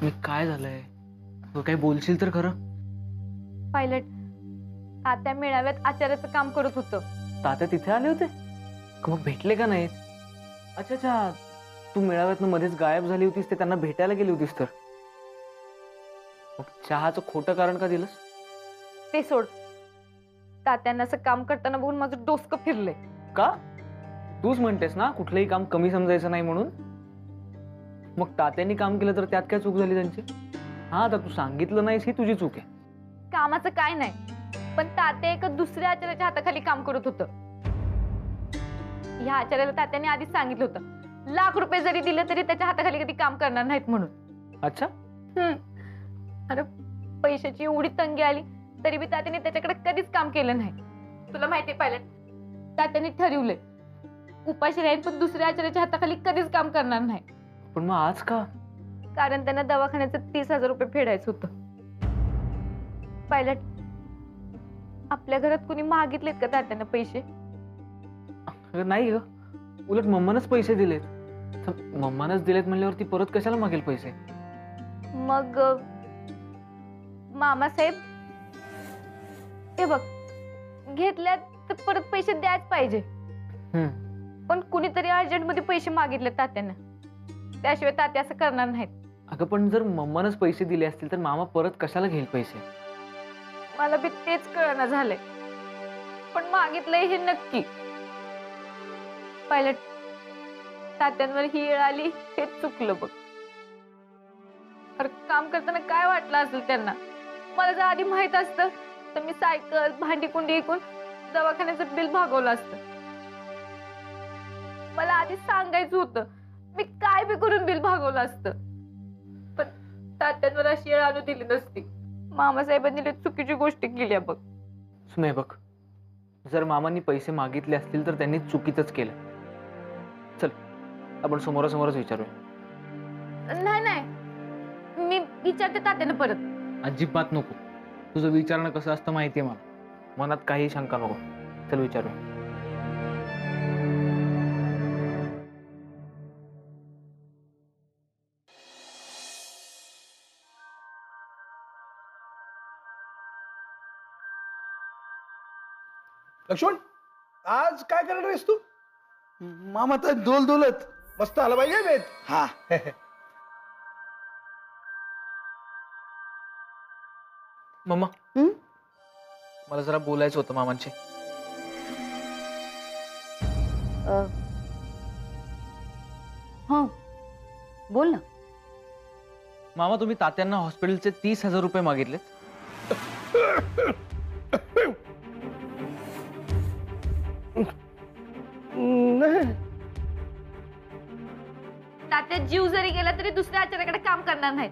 मी काय झालंय तू काही बोलशील तर खरं. पायलट, तात्या मेळाव्यात आचार्याचं काम करत होतं. तात्या तिथे आले होते का? मग भेटले का नाहीत? अच्छा अच्छा, तू मेळाव्यातनं मध्येच गायब झाली होतीस, ते त्यांना भेटायला गेली होतीस तर. मग चहाचं खोटं कारण का दिलंस? ते सोड. तात्यांना असं काम करताना बघून माझं डोसकं फिरलंय. का? तूच म्हणतेस ना कुठलंही काम कमी समजायचं नाही म्हणून. मग तात्यांनी काम केलं तर त्यात काय चूक झाली त्यांची? हा, आता तू सांगितलं नाहीस ही तुझी चूक आहे. कामाचं काय नाही, पण तात्या एका दुसऱ्या आचार्याच्या हाताखाली काम करत होतं. ह्या आचार्याला तात्याने आधीच सांगितलं होतं, ₹1,00,000 जरी दिले तरी त्याच्या हाताखाली कधी काम करणार नाहीत म्हणून. अच्छा. अरे, पैशाची एवढी तंगी आली तरी बी तात्याने त्याच्याकडे कधीच काम केलं नाही. तुला माहितीये पायलट, तात्याने ठरवलंय उपाशी राहील पण दुसऱ्या आचार्याच्या हाताखाली कधीच काम करणार नाही. पण मग आज का? कारण त्यांना दवाखान्याचं ₹30,000 फेडायचं होतं. पायलट, आपल्या घरात कुणी मागितलेत का तात्यांना पैसे? अगं नाही ग, उलट मम्मानच पैसे दिलेत. मम्मानच दिलेत म्हणल्यावरती परत कशाला मागेल पैसे? मग मामासाहेब, हे बघ, घेतल्यात तर परत पैसे द्यायच पाहिजे. पण कुणीतरी अर्जंट मध्ये पैसे मागितले तात्यांना, त्याशिवाय तात्या असं करणार नाहीत. अगं पण जर मम्मानच पैसे दिले असतील तर मामा परत कशाला घेईल पैसे? मला बी तेच कळना झालंय, पण मागितलंय हे नक्की. पायलट, तात्यांवर ही वेळ आली हेच चुकलं बघ. अरे, काम करताना काय वाटलं असेल त्यांना? मला जर आधी माहित असतं तर मी सायकल भांडी कुंडी विकून दवाखान्याचं बिल भागवलं असतं. मला आधी सांगायचं होतं, मी काय बी करून बिल भागवलं असतं. पण तात्यांवर अशी वेळ आणू दिली नसती. मामासाहेबांनी लई चुकीची गोष्ट केली बघ. सुने बघ, जर मामांनी पैसे मागितले असतील तर त्यांनी चुकीचंच केलं. चल, आपण समोरासमोरच विचारूया. नाही नाही, मी विचारते तात्यांना परत. अजिबात नको. तुझं विचारणं कसं असतं माहितीये मला. मनात काही शंका नको. चल विचारूया. लक्ष्मण, आज काय करणार आहेस तू? मामा तर डोलत मस्त आला पाहिजे बेत. हा. मम्मा, मला जरा बोलायचं होतं मामांशी. हो, बोल ना. मामा, तुम्ही तात्यांना हॉस्पिटलचे ₹30,000 मागितलेत. तात्या जीव जरी गेला तरी दुसऱ्या आचार्याकडे काम करणार नाहीत.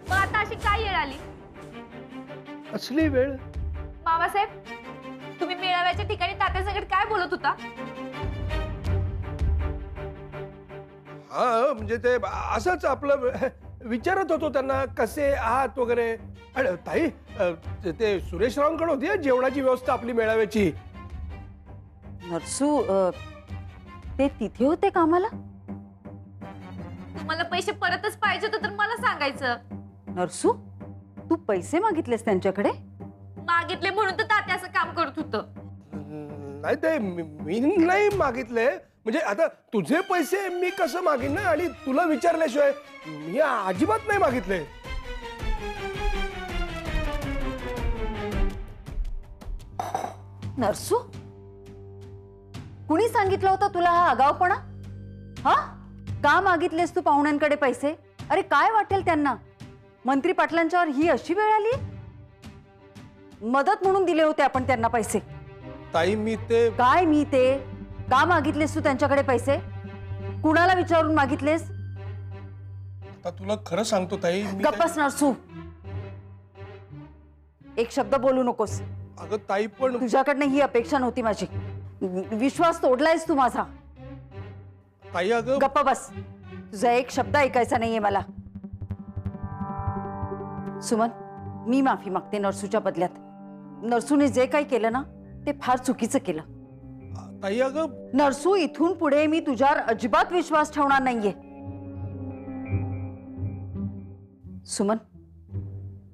मग आता अशी काय वेळ आली? असली वेळ? मामासाहेब, तुम्ही मेळाव्याच्या ठिकाणी तात्यासंगत काय बोलत होता? हा, म्हणजे ते असंच आपलं विचारत होतो त्यांना कसे आहात वगैरे. अरे ताई, ते सुरेशरावांकडे होती हं जेवणाची व्यवस्था आपली मेळाव्याची. नरसू, ते तिथे होते कामाला? तुम्हाला पैसे परतच पाहिजे होते तर मला सांगायचं. नरसू, तू पैसे मागितलेस त्यांच्याकडे? मागितले म्हणून तर तात्या असं काम करत होतं. नाही, ते मी नाही मागितले. म्हणजे आता तुझे पैसे मी कसं मागीन ना, आणि तुला विचारल्याशिवाय मी अजिबात नाही मागितले. नरसू, कुणी सांगितलं होतं तुला हा आगाऊपणा? हा, का मागितलेस तू पाहुण्यांकडे पैसे? अरे काय वाटेल त्यांना? मंत्री पाटलांच्यावर ही अशी वेळ आली? मदत म्हणून दिले होते आपण त्यांना पैसे. ताई, मी ते काय मी ते? का मागितलेस तू त्यांच्याकडे पैसे? कुणाला विचारून मागितलेस? आता तुला खरं सांगतो ताई, गप्पस नरसू, एक शब्द बोलू नकोस. अगं ताई, पण तुझ्याकडनं ही अपेक्षा नव्हती माझी. विश्वास तोडलायस तू माझा. ताई अगं गप्पा बस. तुझा एक शब्द ऐकायचा नाहीये मला. सुमन, मी माफी मागते नरसूच्या बदल्यात. नरसूने जे काही केलं ना ते फार चुकीचं केलं. ताई अगं नरसू, इथून पुढे मी तुझ्यावर अजिबात विश्वास ठेवणार नाहीये. सुमन,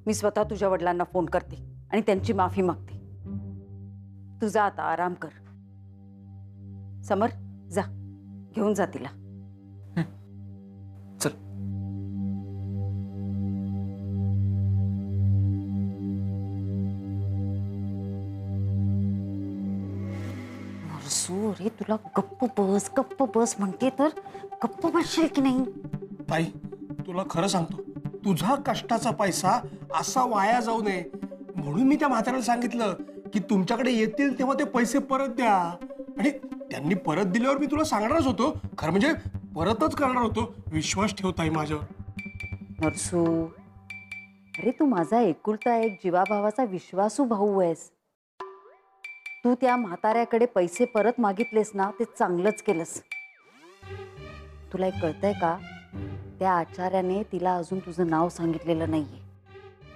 मी स्वतः तुझ्या वडिलांना फोन करते आणि त्यांची माफी मागते. तुझा आता आराम कर. समर, जा घेऊन जा तिला. चल. नरसू, अरे तुला गप्प बस म्हणते तर गप्प बसशील की नाही? ताई, तुला खरं सांगतो, तुझा कष्टाचा पैसा असा वाया जाऊ नये म्हणून मी त्या म्हाताऱ्याला सांगितलं की तुमच्याकडे येतील तेव्हा ते पैसे परत द्या. आणि त्यांनी परत दिल्यावर मी तुला सांगणारच होतो, खरं म्हणजे परतच करणार होतो. विश्वास ठेव ताई माझ्यावर. नरसू, अरे तू माझा एकुलता एक जीवाभावाचा विश्वासू भाऊ आहेस. तू त्या म्हाताऱ्याकडे पैसे परत मागितलेस ना, ते चांगलंच केलंस. तुला एक कळतंय का, त्या आचार्याने तिला अजून तुझं नाव सांगितलेलं नाहीये.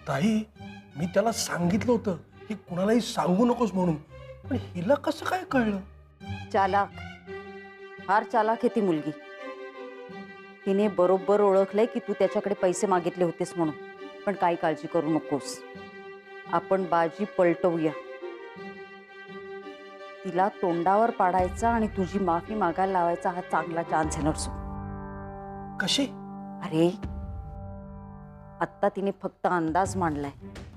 ताई, मी त्याला सांगितलं होतं की कुणालाही सांगू नकोस म्हणून, पण हिला कसं काय कळलं? चालाक, फार चालाक आहे ती मुलगी. तिने बरोबर ओळखलंय की तू त्याच्याकडे पैसे मागितले होतेस म्हणून. पण काही काळजी करू नकोस, आपण बाजी पलटवूया. तिला तोंडावर पाडायचा आणि तुझी माफी मागायला लावायचा हा चांगला चान्स आहे नरसू. कशी? अरे, आत्ता तिने फक्त अंदाज मांडलाय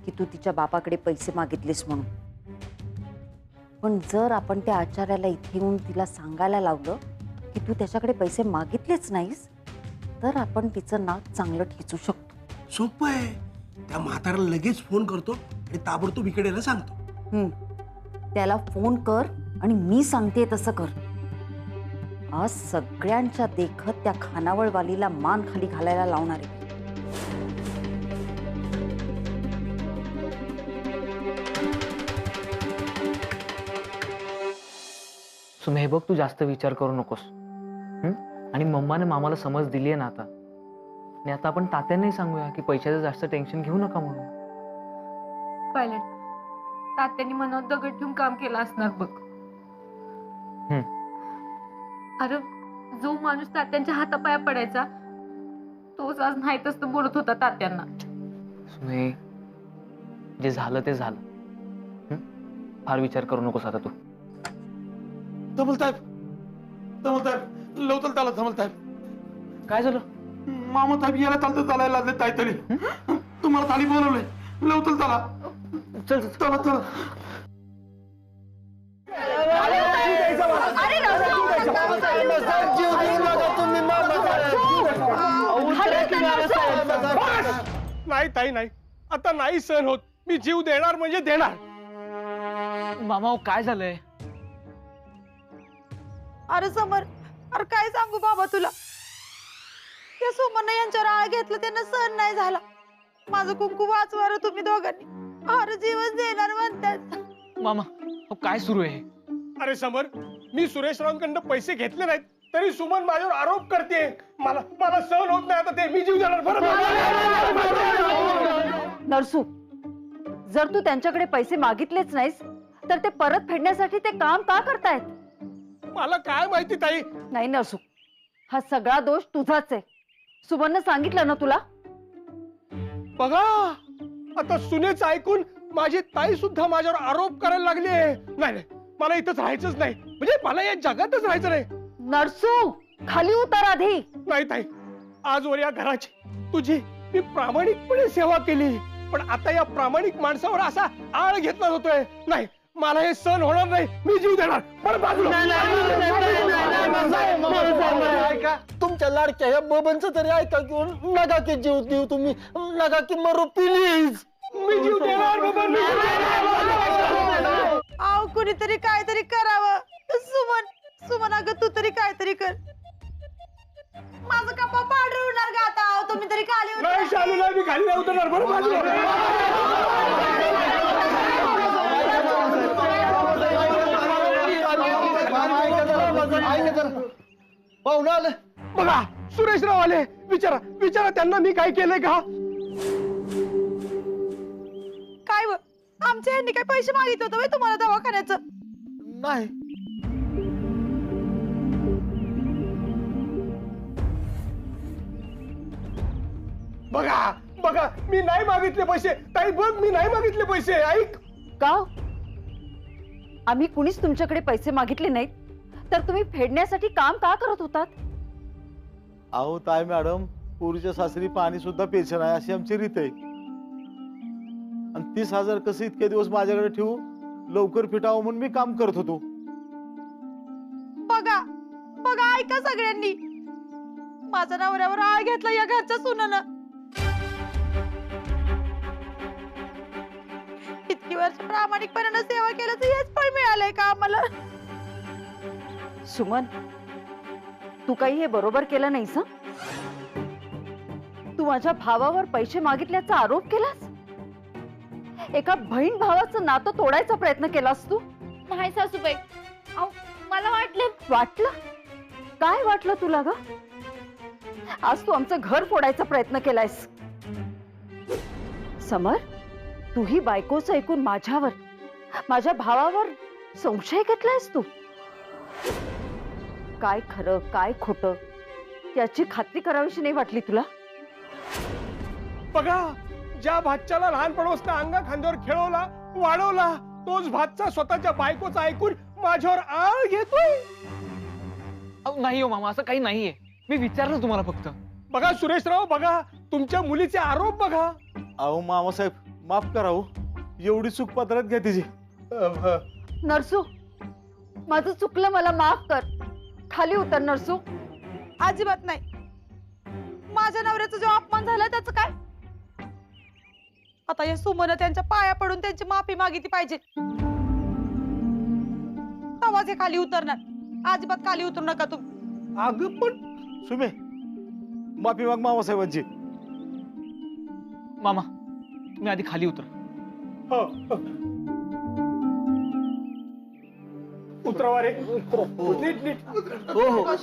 की तू तिच्या बापाकडे पैसे मागितलेस म्हणून. पण जर आपण त्या आचार्याला इथे येऊन तिला सांगायला लावलं की तू त्याच्याकडे पैसे मागितलेच नाहीस, तर आपण तिचं नाक चांगलं ठेचू शकतो. सोपं आहे. त्या म्हाताऱ्याला लगेच फोन करतो आणि ताबडतोब इकडे यायला सांगतो. त्याला फोन कर आणि मी सांगते तसं कर. आज सगळ्यांच्या देखत त्या खानावळवालीला मान खाली घालायला लावणार आहे. सुमे, हे बघ, तू जास्त विचार करू नकोस. आणि मम्माने मामाला समज दिली आहे ना आता. आणि आता आपण तात्यांनाही सांगूया की पैशाचं जास्त टेन्शन घेऊ नका म्हणून. पायलट, तात्यांनी मनात दगड ठेवून काम केलं असणार बघ. अरे, जो माणूस तात्यांच्या हातापाया पडायचा तोच आज नाही तसं बोलत होता तात्यांना. सुमे, जे झालं ते झालं. फार विचार करू नकोस आता तू. धमलतायब, लवकर त्याला धमलतायब. काय झालं? मामा ताईब याला चालतं चालायला लागले काहीतरी. तुम्हाला ताली बोलवलंय, लवकर चला. चल चल. चला चला. नाही ताई, नाही, आता नाही सहन होत. मी जीव देणार म्हणजे देणार. मामा, काय झालंय? अरे समर, अरे काय सांगू बाबा तुला. त्या सोमन यांच्यावर आळ घेतलं, त्यांना सहन नाही झाला. माझं कुंकू वाचवा तुम्ही दोघांनी. अरे जीवच देणार म्हणतात. मामा, काय सुरू आहे? अरे समर, मी सुरेश रावांकडनं पैसे घेतले नाहीत तरी सुमन माझ्यावर आरोप करते. मला सहन होत नाही आता ते. मी जीव देणार. बरं. नरसू, जर तू त्यांच्याकडे पैसे मागितलेच नाहीस तर ते परत फेडण्यासाठी ते काम का करतायत? मला काय माहिती ताई. नाही नरसू, हा सगळा दोष तुझाच आहे. सुमननं सांगितलं ना तुला. बघा, आता सुनेचं ऐकून माझी ताई सुद्धा माझ्यावर आरोप करायला लागली आहे. नाही, मला इथंच राहायचंच नाही. म्हणजे मला या जगातच राहायचं नाही. नरसू, खाली उतर आधी. नाही ताई, आजवर या घराची तुझी मी प्रामाणिकपणे सेवा केली, पण आता या प्रामाणिक माणसावर असा आळ घेतला होतोय. नाही, मला हे सहन होणार नाही. मी जीव देणार. बरं, बाजूला. ऐका, तुमच्या लाडक्या या बबनचं तरी ऐका घेऊन. नका की जीव देऊ तुम्ही, नका की मरू प्लीज. मी जीव देणार बाबा. मी जीव देणार. आव, कुणीतरी काहीतरी करावं. सुमन अगं तू तरी काहीतरी कर. माझं कपा पांढर होणार का आता? आव, तुम्ही तरी खाली उतरा. नाही शालू, नाही, मी खाली नाही उतरणार. बरं, बाजूला. पाहुणा आलं. बघा, सुरेशराव आले. विचारा त्यांना मी काय केलंय का? काय व? आमच्या ह्यांनी काय पैसे मागितले होते व्हय तुम्हाला दवाखान्याचं? नाही. बघा, बघा मी नाही मागितले पैसे. ताई बघ मी नाही मागितले पैसे. ऐक. का आम्ही कुणीच तुमच्याकडे पैसे मागितले नाहीत, तर तुम्ही फेडण्यासाठी काम का करत होतात? अहो ताई मॅडम, पोरीच्या सासरी पाणी सुद्धा प्यायचं नाही अशी आमची रीत आहे. आणि 30,000 कसं इतके दिवस माझ्याकडे ठेवू, लवकर फिटावं म्हणून मी काम करत होतो. बघा बघा, ऐका सगळ्यांनी, माझ्या नवऱ्यावर आळ घेतला या घरच्या सुनानं. इतकी वर्ष प्रामाणिकपणानं सेवा केल्याचं हेच फळ मिळालंय का आम्हाला? सुमन, तू काही हे बरोबर केलं नाहीस हं? तू माझ्या भावावर पैसे मागितल्याचा आरोप केलास. एका बहीण भावाचं नातं तोडायचा प्रयत्न केलास तू. नाही सासूबाई, अहो मला वाटलं? काय वाटलं तुला ग? आज तू आमचं घर फोडायचा प्रयत्न केलायस. समर, तू ही बायकोचं ऐकून माझ्यावर, माझ्या भावावर संशय घेतलायस तू. काय खरं काय खोटं याची खात्री करावीशी नाही वाटली तुला? बघा, ज्या भाच्याला लहानपणापासून अंगा खांद्यावर खेळवला वाढवला, तोच भातचा स्वतःच्या बायकोचा ऐकून माझ्यावर आळ घेतोय. अहो नाही हो मामा, असं काही नाहीये. मी विचारलं तुम्हाला फक्त. बघा सुरेशराव, बघा तुमच्या मुलीचे आरोप बघा. अहो मामासाहेब, माफ करा हो, एवढी चूक पदरात घ्या तिची. नरसू, माझं चुकलं, मला माफ कर. खाली उतर नरसू. अजिबात नाही. माझ्या नवऱ्याचा जो अपमान झाला त्याचं काय? आता या सुमन त्यांच्या पाया पडून त्यांची माफी मागितली पाहिजे, तेव्हाच हे खाली उतरणार. अजिबात खाली उतरू नका तुम्ही. अगं पण सुमे, माफी माग मामासाहेबांची. मामा तुम्ही आधी खाली उतरा. हो, हो. उतरवा रे. नीट नीट. हो हो.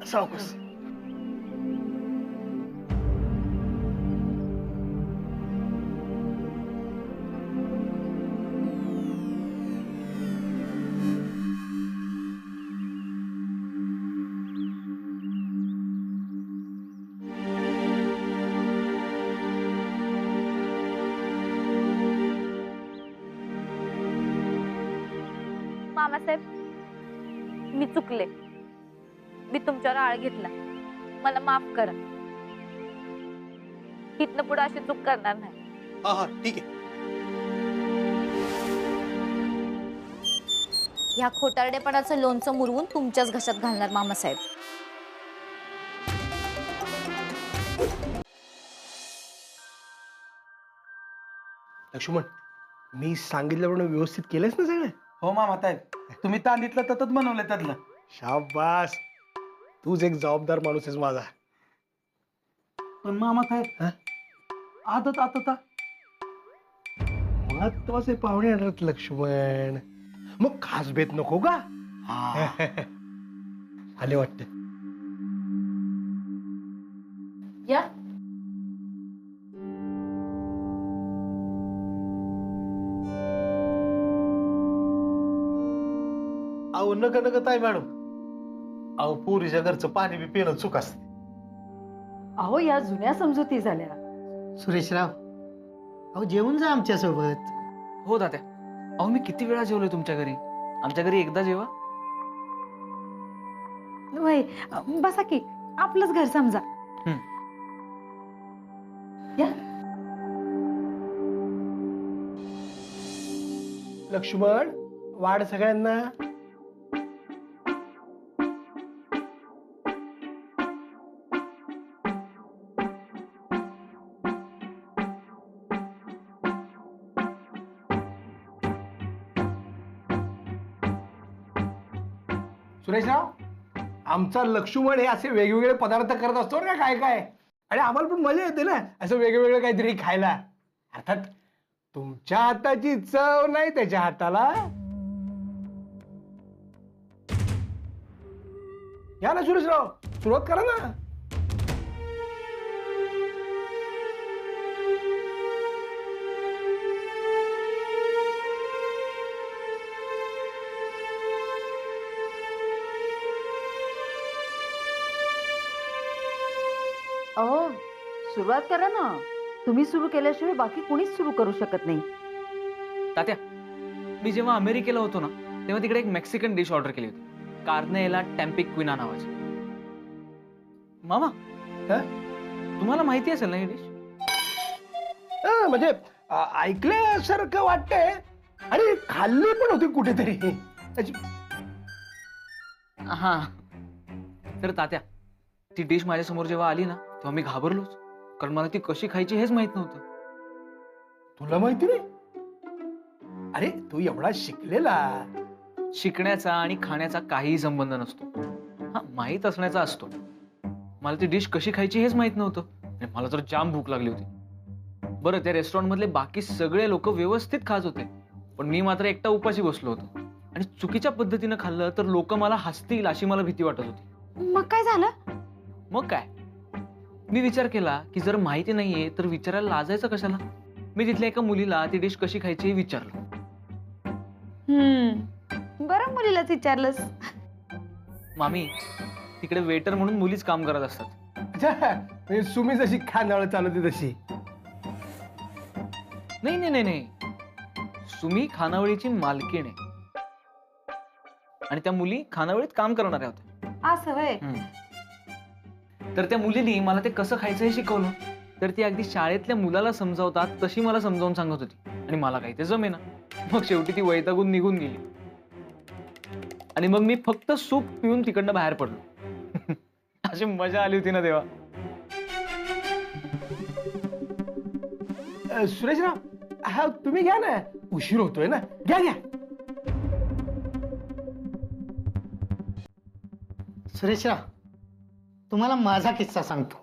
सावकाश. मामासाहेब, मी चुकले. मी तुमच्यावर आळ घेतला. मला माफ करा. इथनं पुढे अशी चूक करणार नाही. हा हा ठीक आहे. ह्या खोटारडेपणाचं लोणचं मुरवून तुमच्याच घशात घालणार मामासाहेब. लक्ष्मण, मी सांगितल्याप्रमाणे व्यवस्थित केलंच ना सगळं? हो मामा ताई, तुम्ही तांदीतलं ततच बनवलंय त्यातलं. शाबास, तूच एक जबाबदार माणूस आहेस माझा. पण मामा ताई, आदत आता महत्वाचे पाहुणे येणार लक्ष्मण, मग खास भेट नको का? आले वाटत. या. अहो नका नका ताई मॅडम, अहो पोरीच्या घरचं पाणी बी पिणं चूक असते. अहो या जुन्या समजुती झाल्या. सुरेशराव, अहो जेवून जा आमच्या सोबत. हो तात्या, अहो मी किती वेळा जेवलोय तुमच्या घरी. आमच्या घरी एकदा जेवा. वय बसा की, आपलंच घर समजा. या. लक्ष्मण, वाढ सगळ्यांना. सुरेशराव, आमचा लक्ष्मण हे असे वेगवेगळे पदार्थ करत असतो ना काय काय, आणि आम्हाला पण मजा येते ना असं वेगवेगळं काहीतरी खायला. अर्थात तुमच्या हाताची चव नाही त्याच्या हाताला. या ना सुरेशराव, सुरुवात करा ना. अहो सुरुवात करा ना. तुम्ही सुरू केल्याशिवाय बाकी कुणीच सुरू करू शकत नाही. तात्या, मी जेव्हा अमेरिकेला होतो ना तेव्हा तिकडे एक मेक्सिकन डिश ऑर्डर केली होती, कार्नेला टेम्पिक्विना नावाची. मामा, तुम्हाला माहिती असेल ना ही डिश? म्हणजे ऐकल्यासारखं वाटतंय आणि खाल्ली पण होती कुठेतरी. हा, तर तात्या, ती डिश माझ्यासमोर जेव्हा आली ना तेव्हा मी घाबरलोच, कारण मला ती कशी खायची हेच माहित नव्हतं. तुला माहिती नाही? अरे तू एवढा शिकलेला. शिकण्याचा आणि खाण्याचा काहीही संबंध नसतो. हा, माहीत असण्याचा असतो. मला ती डिश कशी खायची हेच माहित नव्हतं आणि मला तर जाम भूक लागली होती. बरं, त्या रेस्टॉरंट मधले बाकी सगळे लोक व्यवस्थित खात होते, पण मी मात्र एकटा उपाशी बसलो होतो. आणि चुकीच्या पद्धतीनं खाल्लं तर लोक मला हसतील अशी मला भीती वाटत होती. मग काय झालं? मग काय, मी विचार केला की जर माहिती नाहीये तर विचारायला लाजायचं कशाला. मी तिथल्या एका मुलीला ती डिश कशी खायची हे विचारलं. बरं, मुलीलाच विचारलंस. मामी, तिकडे वेटर म्हणून मुलीच काम करत असतात. अच्छा, म्हणजे सुमी जशी खानावळ चालवते तशी. नाही नाही नाही नाही, सुमी खानावळीची मालकीण आहे आणि त्या मुली खानावळीत काम करणाऱ्या होत्या. असं व्हय? तर त्या मुलीने मला ते कसं खायचं हे शिकवलं. तर ती अगदी शाळेतल्या मुलाला समजावतात तशी मला समजावून सांगत होती आणि मला काही ते जमेना. मग शेवटी ती वैतागून निघून गेली आणि मग मी फक्त सूप पिऊन तिकडनं बाहेर पडलो. अशी मजा आली होती ना तेव्हा. सुरेशराव, हा तुम्ही घ्या ना, उशीर होतोय ना. घ्या घ्या. सुरेशराव, तुम्हाला माझा किस्सा सांगतो.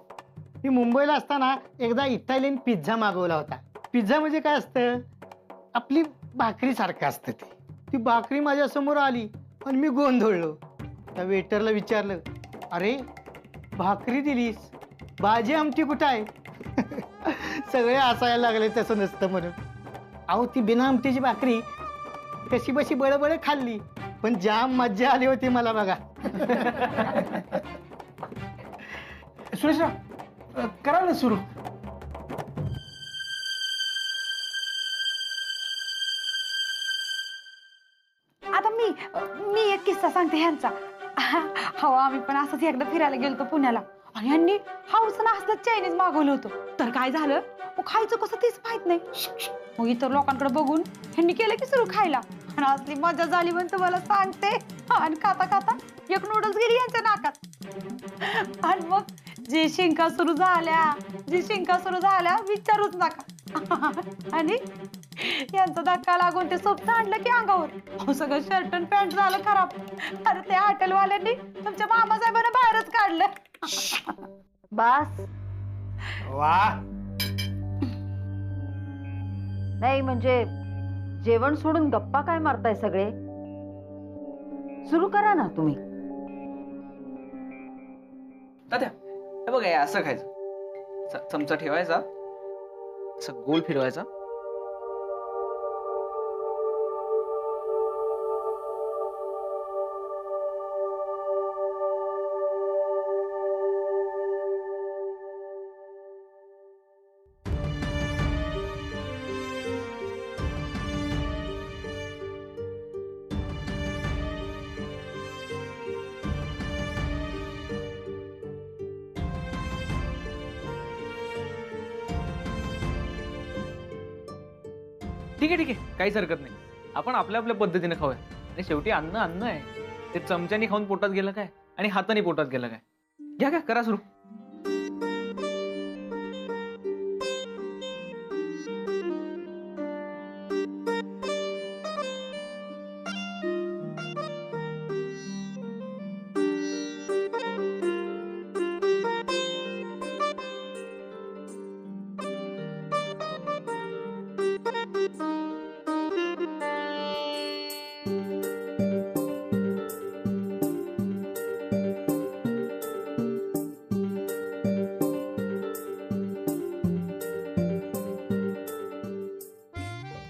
मी मुंबईला असताना एकदा इटालियन पिझ्झा मागवला होता. पिझ्झा म्हणजे काय असतं, आपली भाकरी सारखं असतं ते. ती भाकरी माझ्या समोर आली आणि मी गोंधळलो. त्या वेटरला विचारलं, अरे भाकरी दिलीस, भाजी आमटी कुठं आहे? सगळे हसायला लागले, तसं नसतं म्हणून. अहो, ती बिना आमटीची भाकरी कशी बशी बळबळ खाल्ली, पण जाम मज्जा आली होती मला बघा. सुरेशराव, करा ना सुरू. आता मी एक किस्सा सांगते ह्यांचा. हो, आम्ही पण असंच एकदा फिरायला गेलतो पुण्याला आणि ह्यांनी हाऊसनं असलं चायनीज मागवलं होतं. तर काय झालं, मग खायचं कसं तेच माहित नाही. मग इतर लोकांकडे बघून ह्यांनी केलं की सुरू खायला आणि असली मजा झाली म्हणून तुम्हाला सांगते. आणि खाता खाता एक नूडल्स गेली यांच्या नाकात आणि मग जी शिंका सुरू झाल्या विचारूच नका. आणि यांचा धक्का लागून ते सूप सांडलं की अंगावर सगळं शर्ट आणि पॅन्ट झालं खराब. अरे त्या हॉटेलवाल्यांनी तुमच्या मामासाहेबांना बाहेरच काढलं. बास. वा. नाही म्हणजे जेवण सोडून गप्पा काय मारताय सगळे? सुरू करा ना तुम्ही. तात्या, हे बघा, हे असं खायचं. चमचा ठेवायचा, असं गोल फिरवायचा, ठीक आहे, काहीच हरकत नाही. आपण आपल्या आपल्या पद्धतीने खाऊया. आणि शेवटी अन्न अन्न आहे. ते चमच्याने खाऊन पोटात गेलं काय आणि हाताने पोटात गेलं काय. घ्या घ्या, करा सुरू.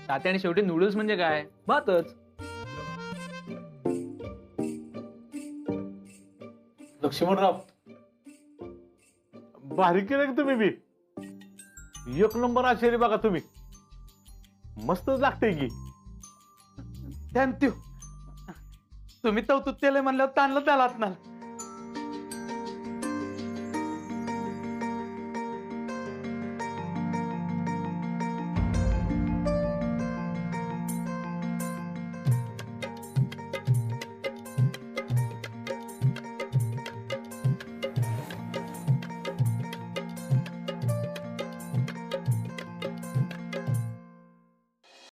तात्या, आणि शेवटी नूडल्स म्हणजे काय, भातच. लक्ष्मणराव, भारी केलं तुम्ही बी. एक नंबर आश्चर्य बघा तुम्ही, मस्तच लागतंय की. थँक्यू. तुम्ही तवतूत केलंय म्हणल्यावर ताणलं त्याला ना.